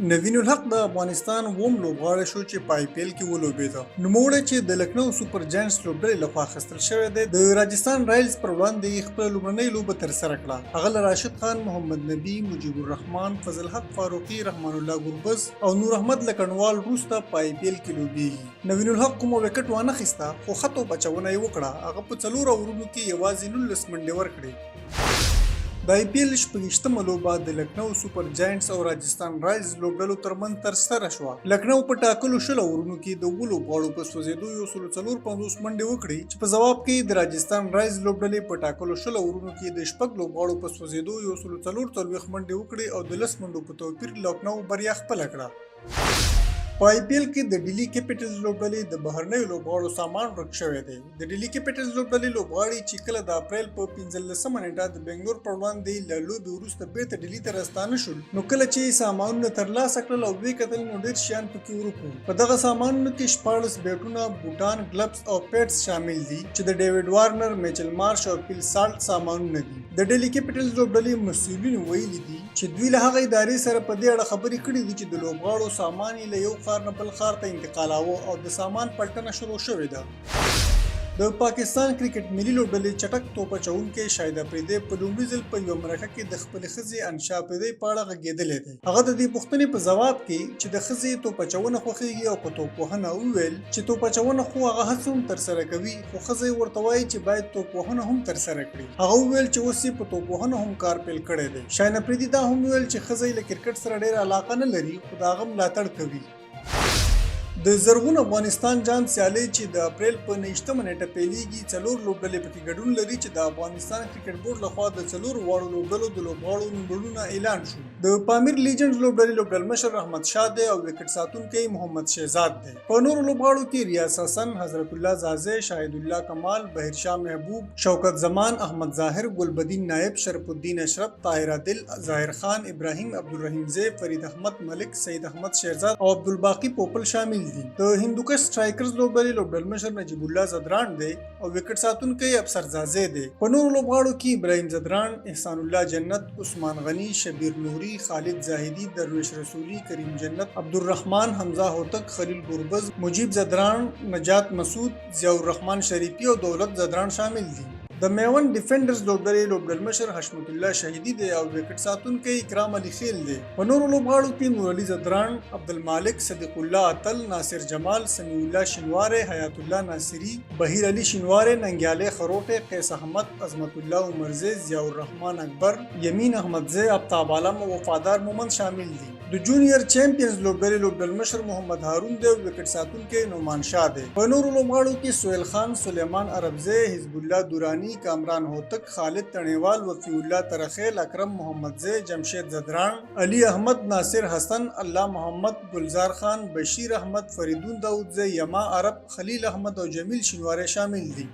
نوین الحق د افغانستان ووم لوبغاړی شو چې په آی پی ایل کې ولوبېده. نوموړی چې د لکنو سوپر جاینټس لوبډلې لخوا اخیستل شوی دی، د راجستان رایلز پر وړاندې خپله لومړنۍ لوبه ترسره کړه. هغه له راشد خان، محمد نبي، مجيب الرحمن، فضل حق فاروقي، رحمان الله ګربز او نور احمد لکنوال وروسته په آی پی ایل کې لوبېږي. نوین الحق کومه وکټ وانه اخیسته، خو ښه توپ اچونه یې وکړه. هغه په 4 اورونو کې یوازې 19 منډې ورکړې. د آی پی ایل 26مه لوبه د لکنو سوپر جاینټس او راجستان رایلز لوبډلو ترمنځ ترسره شوه. لکنو په ټاکلو 20 اورونو کې د 7 لوبغاړو په سوځېدو 154 منډې وکړې، چې په ځواب کې د راجستان رایلز لوبډلې په ټاکلو 20 اورونو کې د 6 لوبغاړو په سوځېدو 144 منډې وکړې او د 10 منډو په توپیر لکنو بریا خپله کړه. په آی پی ایل کې د ډیلی کیپټلز لوبډلې د بهرنیو لوبغاړو سامان ورک شوی دی. د ډیلی کیپټلز لوبډلې لوبغاړي چې کله د اپریل په 15مه نیټه د بنګلور پر وړاندې له لوبې وروسته بیرته ډیلي ته راستانه شول، نو کله چې سامانونه ترلاسه کړل او ویې کتل نو ډېر شیان پکې ورک وو. په دغه سامانونو کې 14 بیټونه، بوټان، ګلبس او پیډز شامل دي چې د ډیوډ وارنر، میچل مارش او پیل سالټ سامانونه دي. د ډیلی کیپټلز لوبډلې مسؤلین ویلي دي چې دوی له هغه ادارې سره په دې اړه خبرې کړې دي چې د لوبغاړو سامان یې له یو ښار نه بل ښار ته انتقالاوه او د سامان پلټنه شروع شوې ده. د پاکستان کرکټ ملي لوبډلې چټک توپ اچوونکی شاهد افریدی په لومړي ځل په یوه مرکه کې د خپلې ښځې انشا افریدی په اړه غږېدلی دی. هغه د دې پوښتنې په ځواب کې چې د ښځې توپ اچونه خوښیږي او په توپوهنه وویل چې توپ اچونه خو هغه هڅه هم ترسره کوي، خو ښځه یې ورته وایي چې باید توپوهنه هم ترسره کړي. هغه وویل چې اوس یې په توپوهنه هم کار پیل کړی دی. شاهین افریدي دا هم وویل چې ښځه یې له کرکټ سره ډېره علاقه نه لري، خو د هغه ملاتړ کوي. د زرغون افغانستان جام سیالۍ چې د اپریل په 29مه نیټه پیلیږي، 4 لوبډلې پکې ګډون لري چې د افغانستان کرکټ بورډ لخوا د 4 واړو لوبډلو د لوبغاړو نوملړونه اعلان شو. د پامیر لیجنډز لوبډلې لوبډلمشر رحمت شاه دی او وکټ ساتونکی محمد شهزاد دی. په نورو لوبغاړو کې ریاض حسن، حضرت الله زازی، شاهد الله کمال، بهیر شاه محبوب، شوکت زمان، احمد ظاهر، ګلبدین نائب، شرف الدین اشرف، طاهر عادل، ظاهر خان، ابراهیم عبدالرحیم زی، فرید احمد ملک، سید احمد شیرزاد او عبدالباقی پوپل شامل دي. د هندوکش سټرایکرز لوبډلې لوبډلمشر نجیب الله زدران دی او وکټ ساتونکی افسر زازی دی. په نورو لوبغاړو کې ابراهیم زدران، احسان الله جنت، عثمان غنی، شبیر نوري، خالد زاهدي، درویش رسولی، کریم جنت، عبدالرحمن، حمزه هوتک، خلیل ګربز، مجیب زدران، نجات مسعود، ضیاء الرحمن شریفی او دولت زدران شامل دي. د میوند ډیفنډرز لوبډلې لوبډلمشر حشمت الله شهیدي دی او وکټ ساتونکی اکرام علي خیل دی. په نورو لوبغاړو کې نور علي زدران، عبدالمالک، صدیق الله اتل، ناصر جمال، سمیع الله شینواری، حیات الله ناصری، بهیر علي شینواری، ننګیالی خروټی، قیس احمد، عظمت الله عمرزی، ضیاء الرحمن اکبر، یمین احمدزی، آفتاب عالم او وفادار مومند شامل دي. د جونیئر چیمپئنز لوبډلې لوبډلمشر محمد هارون دی او وکټ ساتونکی نعمان شاه دی. په نورو لوبغاړو کې سهیل خان، سلیمان عربزی، حزب الله دورانی، کامران هوتک، خالد تڼیوال، وفی الله ترخیل، اکرم محمدزی، جمشید زدران، علي احمد، ناصر حسن، الله محمد، گلزار خان، بشیر احمد، فریدون داودزی، یما عرب، خلیل احمد او جمیل شینواری شامل دي.